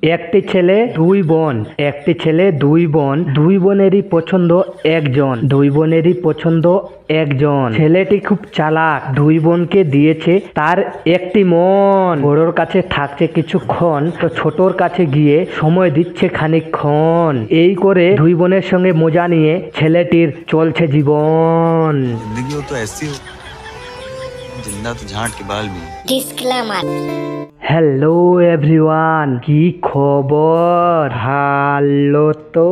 একটি ছেলে দুই বোন, একটি ছেলে দুই বোন, দুই বোনেরই পছন্দ একজন, দুই বোনেরই পছন্দ একজন। ছেলেটি খুব চালাক, দুই বোনকে দিয়েছে তার একটি মন। বড়োর কাছে থাকছে কিছুক্ষণ, তো ছোটর কাছে গিয়ে সময় দিচ্ছে খানিকক্ষণ। এই করে দুই বোনের সঙ্গে মজা নিয়ে ছেলেটির চলছে জীবন। হ্যালো এভরিওয়ান, কি খবর? ভালো তো?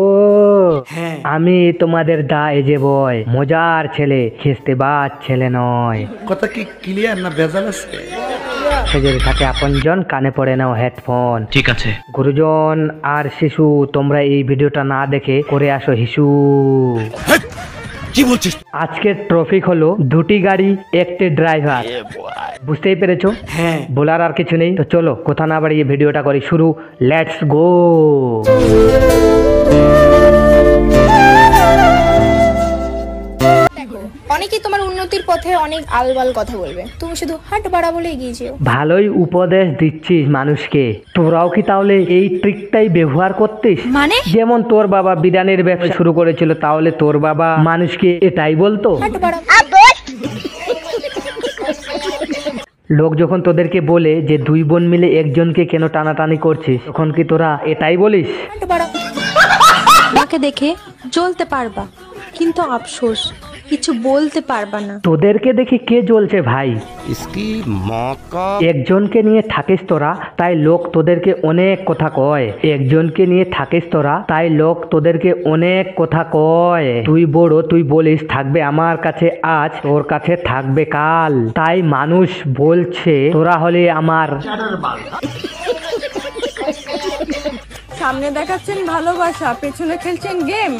আমি তোমাদের দা এজে বয়, মজার ছেলে, খিস্তেবাজ ছেলে নয়। কথা কি ক্লিয়ার না ভেজাল আছে? যদি থাকে আপনজন, কানে পড়ে নাও হেডফোন। ঠিক আছে। গুরুজন আর শিশু, তোমরা এই ভিডিওটা না দেখে করে আসো হিসু। কি বলছিস? আজকের টপিক হলো দুটি গাড়ি একটি ড্রাইভার। বুঝতেই পেরেছো? হ্যাঁ। বলার আর কিছু নেই, তো চলো কথা না বাড়িয়ে ভিডিওটা করি শুরু। Let's go. অনেকেই তোমার উন্নতির পথে অনেক আলবাল কথা বলবে, তুমি শুধু হাট বাড়া বলে এগিয়ে যেও। ভালোই উপদেশ দিচ্ছিস মানুষকে, তোরাও কি তাহলে এই ট্রিকটাই ব্যবহার করতিস? মানে? যেমন তোর বাবা বিরিয়ানির ব্যবসা শুরু করেছিল, তাহলে তোর বাবা মানুষকে এটাই বলতো। হাট বাড়া। লোক যখন তোদেরকে বলে যে দুই বোন মিলে একজনকে কেন টানাটানি করছিস, তখন কি তোরা এটাই বলিস? হাট বাড়া। আমাকে দেখে জ্বলতে পারবা, কিন্তু আফসোস কিছু বলতে পারবা না। তোদেরকে দেখি কে জ্বলছে ভাই? একজনকে নিয়ে থাকিস তোরা, তাই লোক তোদেরকে অনেক কথা কয়। একজনকে নিয়ে থাকিস তোরা, তাই লোক তোদেরকে অনেক কথা কয়। তুই বড়, তুই বলিস থাকবে আমার কাছে আজ, তোর কাছে থাকবে কাল। তাই মানুষ বলছে তোরা হলে আমার। সামনে দেখাচ্ছেন ভালোবাসা, পেছনে খেলছেন গেম।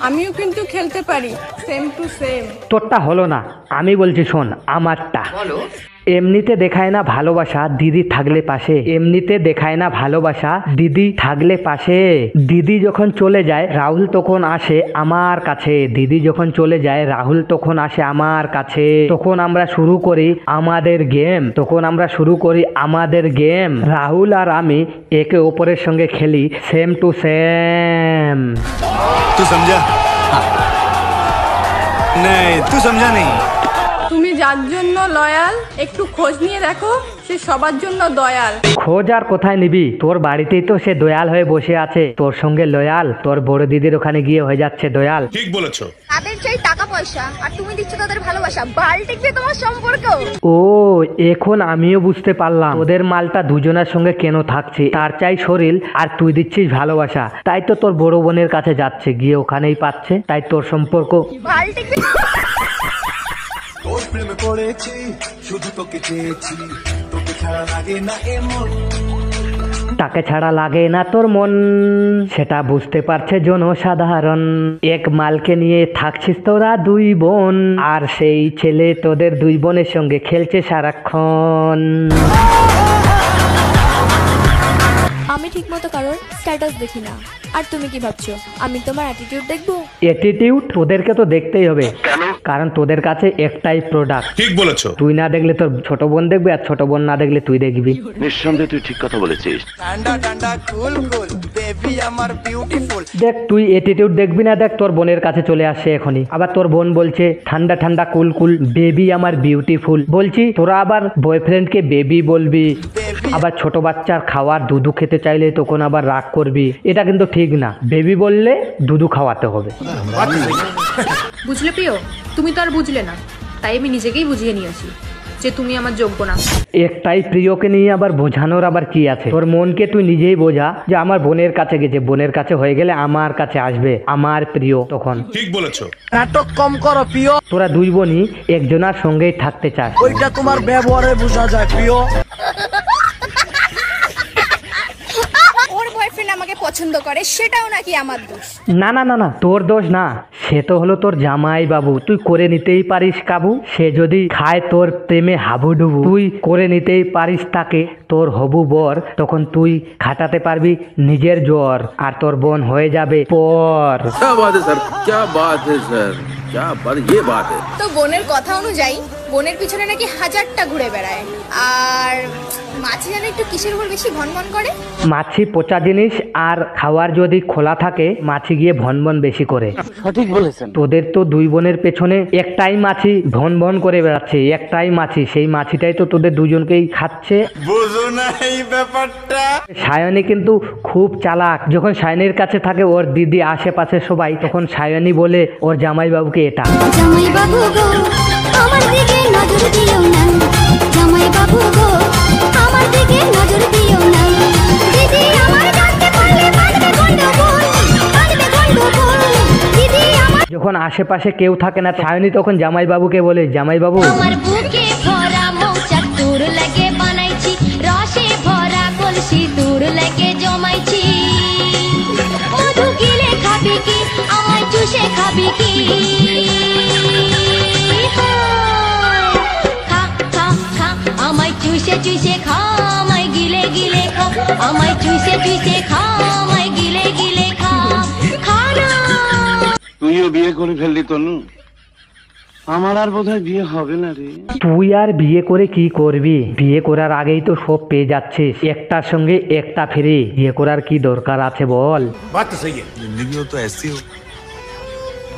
আমিও কিন্তু খেলতে পারি, সেম টু সেম। তোরটা হলো না, আমি বলছি শোন আমারটা। এমনিতে দেখায় না ভালোবাসা দিদি থাকলে পাশে, এমনিতে দেখায় না ভালোবাসা দিদি থাকলে পাশে। দিদি যখন চলে যায় রাহুল তখন আসে আমার কাছে, দিদি যখন চলে যায় রাহুল তখন আসে আমার কাছে। তখন আমরা শুরু করি আমাদের গেম, তখন আমরা শুরু করি আমাদের গেম। রাহুল আর আমি একে অপরের সঙ্গে খেলি সেম টু সেম। তুই সমঝা? नहीं तू समझा नहीं। তুমি যার জন্য লয়াল, একটু খোঁজ নিয়ে দেখো, সে সবার জন্য দয়াল। খোঁজ আর কোথায় নিবি? তোর বাড়িতেই তো সে দয়াল হয়ে বসে আছে, তোর সঙ্গে লয়াল। তোর বড় দিদির ওখানে গিয়ে হয়ে যাচ্ছে দয়াল। ঠিক বলেছো। তাদের চাই টাকা পয়সা, আর তুমি দিচ্ছ তাদের ভালোবাসা। বালটিকবে তোমার সম্পর্ক। ও, এখন আমিও বুঝতে পারলাম ওদের মালটা দুজনের সঙ্গে কেন থাকছে। তার চাই শরীর আর তুই দিচ্ছিস ভালোবাসা, তাই তো তোর বড় বোনের কাছে যাচ্ছে, গিয়ে ওখানেই পাচ্ছে, তাই তোর সম্পর্ক। বালটিকবে। তাকে ছাড়া লাগে না তোর মন, সেটা বুঝতে পারছে জনসাধারণ। এক মালকে নিয়ে থাকছিস তোরা দুই বোন, আর সেই ছেলে তোদের দুই বোনের সঙ্গে খেলছে সারাক্ষণ। আমি ঠিক মতো কারোর স্ট্যাটাস দেখি না, আর তুমি কি ভাবছো আমি তোমার অ্যাটিটিউড দেখবো? অ্যাটিটিউড তোদেরকে তো দেখতেই হবে, কারণ তোদের কাছে একটাই প্রোডাক্ট। ঠিক বলেছো। তুই না দেখলে তোর ছোট বোন দেখবে, আর ছোট বোন না দেখলে তুই দেখবি। নিঃসন্দেহে তুই ঠিক কথা বলেছিস। দেখ তুই অ্যাটিটিউড দেখবি না, দেখ তোর বোনের কাছে চলে আসছে এখনই। আবার তোর বোন বলছে ঠান্ডা ঠান্ডা কুল কুল, বেবি আমার বিউটিফুল। বলছি তোরা আবার বয়ফ্রেন্ডকে বেবি বলবি, আবার ছোট বাচ্চার খাওয়ার দুধু খেতে চাইলে তখন আবার রাগ করবি। এটা কিন্তু ঠিক না, বেবি বললে দুধু খাওয়াতে হবে। বুঝলে প্রিয়, তুমি তো আর বুঝলে না, তাই আমি নিজেকেই বুঝিয়ে নিয়েছি যে তুমি আমার যোগ্য না। একটাই প্রিয়কে নিয়ে আবার বোঝানোর আবার কি আছে? তোর মনকে তুই নিজেই বোঝা যে আমার বোনের কাছে গেছে, বোনের কাছে হয়ে গেলে আমার কাছে আসবে আমার প্রিয়। তখন ঠিক বলেছো। নাটক কম করো প্রিয়। তোরা দুই বোনই একজনের সঙ্গেই থাকতে চাস। ওইটা তোমার ব্যবহারে বোঝা যায় প্রিয়। ওর বয়ফ্রেন্ড আমাকে পছন্দ করে, সেটাও নাকি আমার দোষ? না না না না, তোর দোষ না, সে তো হলো তোর জামাই বাবু। তুই করে নিতেই পারিস কাবু। সে যদি খায় তোর প্রেমে হাবুডুবু, তুই করে নিতেই পারিস তাকে তোর হবু বর। তখন তুই খাটাতে পারবি নিজের জ্বর, আর তোর বোন হয়ে যাবে পর। তো বোনের কথা অনুযায়ী বোনের পিছনে নাকি হাজারটা ঘুরে বেড়ায়, আর মাছি যেন একটু কিসের উপর বেশি ভনভন করে? মাছি পচা জিনিস আর খাওয়ার যদি খোলা থাকে মাছি গিয়ে ভনভন বেশি করে। সঠিক বলেছেন। তোদের তো দুই বোনের পেছনে একটাই মাছি ভনভন করে বেড়াচ্ছে, একটাই মাছি, সেই মাছিটাই তো তোদের দুজনকেই খাচ্ছে। বুঝো না এই ব্যাপারটা। সায়নী কিন্তু খুব চালাক। যখন সায়নীর কাছে থাকে ওর দিদি আশেপাশে সবাই, তখন সায়নী বলে ওর জামাইবাবুকে এটা, জামাই বাবু গো আমার দিকে নজর দিও না, জামাই বাবু গো আমার দিকে নজর দিও না, দিদি আমার জানতে পারলে বাঁধবে গন্ডগোল, বাঁধবে গন্ডগোল, দিদি আমার। যখন আশেপাশে কেউ থাকে না সায়নী তখন জামাইবাবুকে বলে, জামাইবাবু আমার বুকে ভরা মৌচাক তোর লাগে বানাইছি, রসে ভরা কলসি তোর লাগে জমাইছি, মধু গিলে খাবি কি আমায় চুষে খাবি কি, খা খা খা আমায় চুষে চুষে খা, আমায় গিলে গিলে খা, আমায় চুষে চুষে খা, আমায় গিলে গিলে খা, খা না। তুইও বিয়ে করে ফেললি তনু, আমার আর বোধহয় বিয়ে হবে না রে। তুই আর বিয়ে করে কি করবি? বিয়ে করার আগেই তো সব পেয়ে যাচ্ছিস, একটার সঙ্গে একটা ফ্রি। বিয়ে করার কি দরকার আছে বল? बात तो सही है। जिंदगी हो तो ऐसी हो,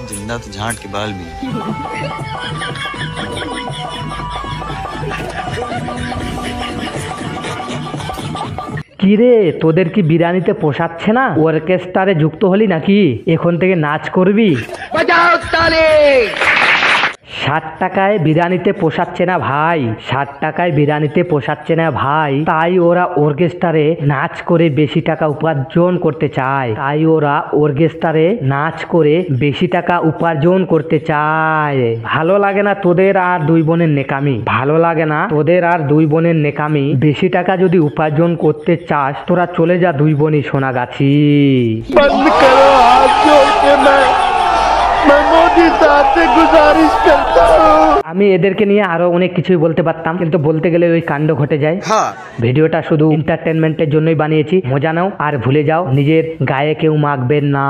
जिंदा तो झांट के बाल भी। কি রে, তোদের কি বিরিয়ানিতে পোষাচ্ছে না? অর্কেস্ট্রারে যুক্ত হলি নাকি? এখন থেকে নাচ করবি? 60 টাকায় বিরিয়ানিতে পোষাচ্ছে না ভাই, 60 টাকায় বিরিয়ানিতে পোষাচ্ছে না ভাই, তাই ওরা অর্কেস্ট্রারে নাচ করে বেশি টাকা উপার্জন করতে চায়, তাই ওরা অর্কেস্ট্রারে নাচ করে বেশি টাকা উপার্জন করতে চায়। ভালো লাগে না তোদের আর দুই বোনের নেকামি? ভালো লাগে না তোদের আর দুই বোনের নেকামি? বেশি টাকা যদি উপার্জন করতে চাস তোরা চলে যা দুই বোনই সোনাগাছি। बंद करो हाथ जोड़ के मैं मोदी साहब से गुजारिश करता हूँ। আমি এদেরকে নিয়ে আরো অনেক কিছুই বলতে পারতাম, কিন্তু বলতে গেলে ওই কাণ্ড ঘটে যায়। ভিডিওটা শুধু এন্টারটেনমেন্টের জন্যই বানিয়েছি, মজা নাও আর ভুলে যাও নিজের গায়ে কেউ মাখবেন না।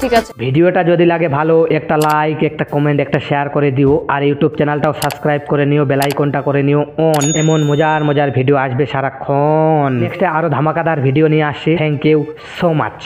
ঠিক আছে। ভিডিওটা যদি লাগে ভালো একটা লাইক, একটা কমেন্ট, একটা শেয়ার করে দিও, আর ইউটিউব চ্যানেলটাও সাবস্ক্রাইব করে নিও, বেল আইকনটা করে নিও অন। এমন মজার মজার ভিডিও আসবে সারাক্ষণ। নেক্সটে আরো ধামাকাদার ভিডিও নিয়ে আসছি। Thank you so much.